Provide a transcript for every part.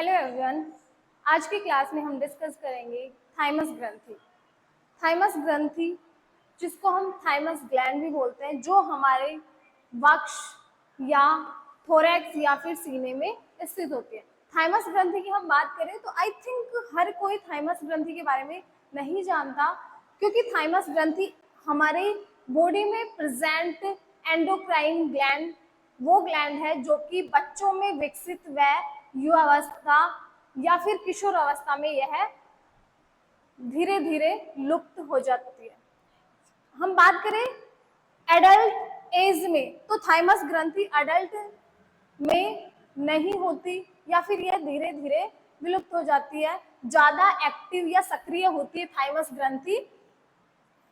Hello everyone, आज की class में हम डिस्कस करेंगे थाइमस ग्रंथि। थाइमस ग्रंथि, जिसको हम थाइमस ग्लैंड भी बोलते हैं, जो हमारे वक्ष या थोरैक्स या फिर सीने में स्थित होती है। थाइमस ग्रंथि की हम बात करें तो आई थिंक हर कोई थाइमस ग्रंथि के बारे में नहीं जानता, क्योंकि थाइमस ग्रंथि हमारे बॉडी में प्रेजेंट एंडोक्राइन ग्लैंड वो ग्लैंड है जो कि बच्चों में विकसित व युवावस्था या फिर किशोर अवस्था में यह धीरे धीरे लुप्त हो जाती है। हम बात करें एडल्ट एज में तो थाइमस ग्रंथि एडल्ट में नहीं होती या फिर यह धीरे धीरे विलुप्त हो जाती है। ज्यादा एक्टिव या सक्रिय होती है थाइमस ग्रंथि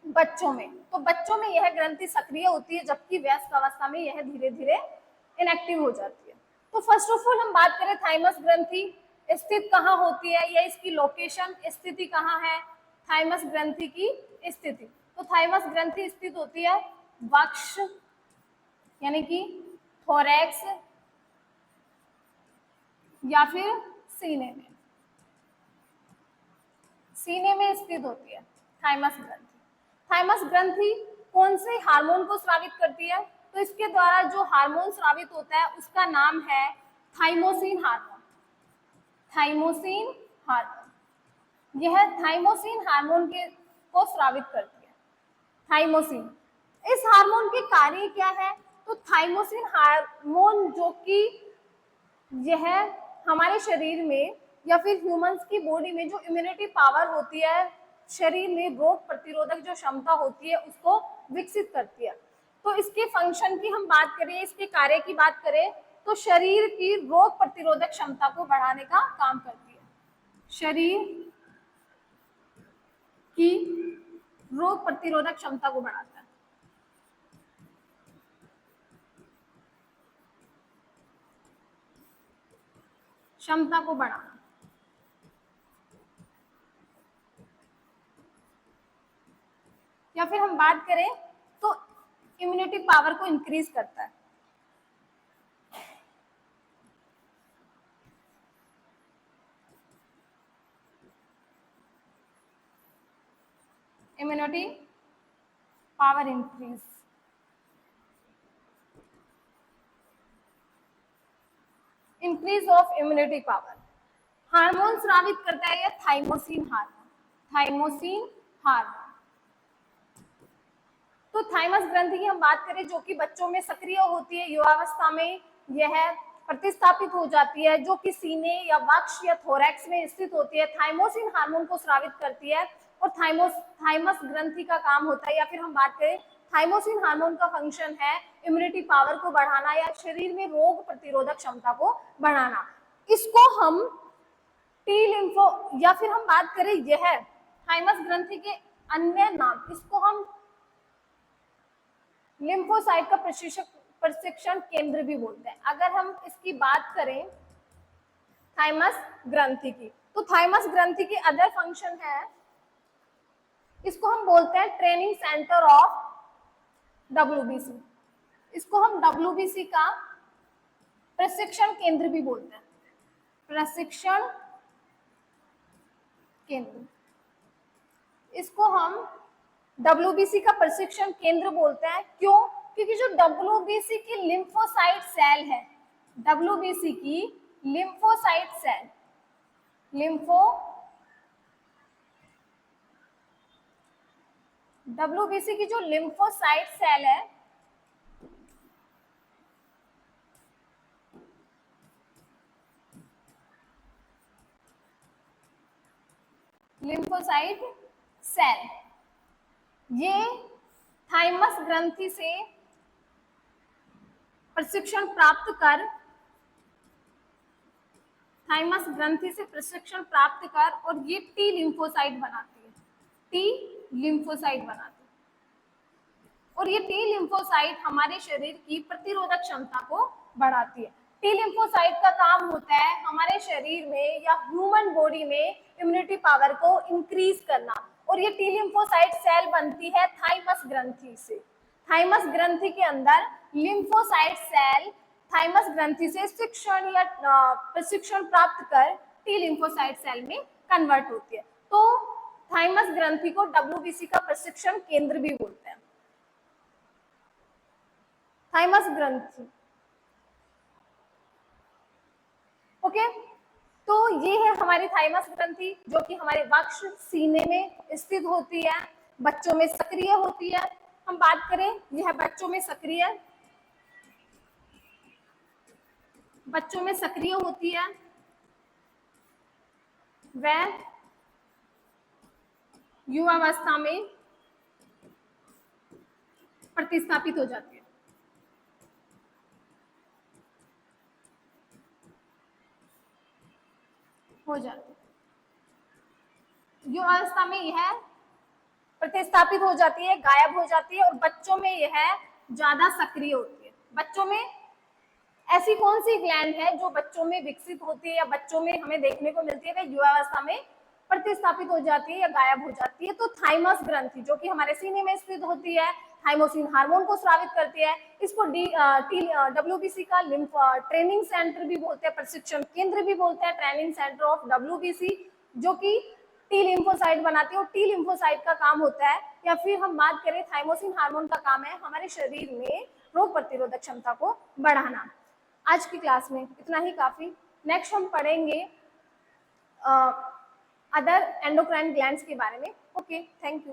बच्चों में, तो बच्चों में यह ग्रंथि सक्रिय होती है, जबकि वयस्क अवस्था में यह धीरे धीरे इनएक्टिव हो जाती है। तो फर्स्ट ऑफ ऑल हम बात करें थाइमस ग्रंथि स्थित कहाँ होती है या इसकी लोकेशन स्थिति कहाँ है। थाइमस ग्रंथि की स्थिति, तो थाइमस ग्रंथि स्थित होती है वक्ष यानी कि थोरैक्स या फिर सीने में स्थित होती है थाइमस ग्रंथि। थाइमस ग्रंथि कौन से हार्मोन को स्रावित करती है? तो इसके द्वारा जो हार्मोन स्रावित होता है उसका नाम है थाइमोसिन हार्मोन। थाइमोसिन हार्मोन, यह थाइमोसिन हार्मोन को स्रावित करती है। थाइमोसिन, इस हार्मोन के कार्य क्या है? तो थाइमोसिन हार्मोन जो कि यह हमारे शरीर में या फिर ह्यूमंस की बॉडी में जो इम्यूनिटी पावर होती है, शरीर में रोग प्रतिरोधक जो क्षमता होती है उसको विकसित करती है। तो इसके फंक्शन की हम बात करें, इसके कार्य की बात करें तो शरीर की रोग प्रतिरोधक क्षमता को बढ़ाने का काम करती है। शरीर की रोग प्रतिरोधक क्षमता को बढ़ाता है। क्षमता को बढ़ाना, या फिर हम बात करें तो इम्यूनिटी पावर को इंक्रीज करता है। Immunity power increase, increase of immunity power. Hormone स्रावित करता है थाइमोसिन हार्मोन। थाइमोसिन हार्मोन, तो थाइमस ग्रंथि की हम बात करें जो कि बच्चों में सक्रिय होती है, युवावस्था में यह प्रतिस्थापित हो जाती है, जो कि सीने या वक्ष या थोरैक्स में स्थित होती है। थाइमोसिन हार्मोन को स्रावित करती है और थाइमस ग्रंथि का काम होता है, या फिर हम बात करें थाइमोसिन हार्मोन का फंक्शन है इम्यूनिटी पावर को बढ़ाना या शरीर में रोग प्रतिरोधक क्षमता को बढ़ाना। इसको हम टी लिम्फो या फिर हम बात करें यह थाइमस ग्रंथि के अन्य नाम, इसको हम लिम्फोसाइट का प्रशिक्षण केंद्र भी बोलते हैं। अगर हम इसकी बात करें थाइमस ग्रंथि की, तो थाइमस ग्रंथि की अदर फंक्शन है, इसको हम बोलते हैं ट्रेनिंग सेंटर ऑफ डब्ल्यूबीसी। इसको हम डब्ल्यूबीसी का प्रशिक्षण केंद्र भी बोलते हैं। प्रशिक्षण केंद्र, इसको हम डब्ल्यूबीसी का प्रशिक्षण केंद्र बोलते हैं। क्यों? क्योंकि जो डब्ल्यूबीसी की लिम्फोसाइट सेल है, डब्ल्यूबीसी की लिम्फोसाइट सेल, डब्ल्यूबीसी की जो लिम्फोसाइट सेल है, लिम्फोसाइट सेल, ये थाइमस ग्रंथि से प्रशिक्षण प्राप्त कर, थाइमस ग्रंथि से प्रशिक्षण प्राप्त कर और ये टी लिम्फोसाइट बनाती है। टी लिम्फोसाइट बनाती है और ये टी लिम्फोसाइट हमारे शरीर की प्रतिरोधक क्षमता को बढ़ाती है। टी लिम्फोसाइट का काम होता है हमारे शरीर में या ह्यूमन बॉडी में इम्यूनिटी पावर को इंक्रीज करना, और ये टी लिम्फोसाइट सेल बनती है थाइमस ग्रंथि से। थाइमस ग्रंथि के अंदर लिम्फोसाइट सेल थाइमस ग्रंथि से शिक्षण या प्रशिक्षण प्राप्त कर टी लिम्फोसाइट सेल में कन्वर्ट होती है। तो थाइमस ग्रंथि को डब्ल्यूबीसी का प्रशिक्षण केंद्र भी बोलते हैं। थाइमस ग्रंथि, ओके। तो ये है हमारी थाइमस ग्रंथि जो कि हमारे वक्ष सीने में स्थित होती है, बच्चों में सक्रिय होती है। हम बात करें, यह बच्चों में सक्रिय होती है, वह युवावस्था में प्रतिस्थापित हो जाती है। युवावस्था में यह प्रतिस्थापित हो जाती है, गायब हो जाती है, और बच्चों में यह ज्यादा सक्रिय होती है। बच्चों में ऐसी कौन सी ग्लैंड है जो बच्चों में विकसित होती है या बच्चों में हमें देखने को मिलती है, वह युवावस्था में प्रतिस्थापित हो जाती है या गायब हो जाती है? तो थाइमस ग्रंथि जो कि हमारे सीने में स्थित होती है, थाइमोसिन हार्मोन को स्रावित करती है। इसको डब्ल्यूबीसी का लिम्फ ट्रेनिंग सेंटर भी बोलते हैं, प्रशिक्षण केंद्र भी बोलते हैं, ट्रेनिंग सेंटर ऑफ डब्ल्यूबीसी, जो कि टी लिम्फोसाइट बनाती है। और टी लिम्फोसाइट का काम होता है, या फिर हम बात करें थाइमोसिन हार्मोन का काम है हमारे शरीर में रोग प्रतिरोधक क्षमता को बढ़ाना। आज की क्लास में इतना ही काफी। नेक्स्ट हम पढ़ेंगे अदर एंडोक्राइन ग्लैंड्स के बारे में। Okay, thank you.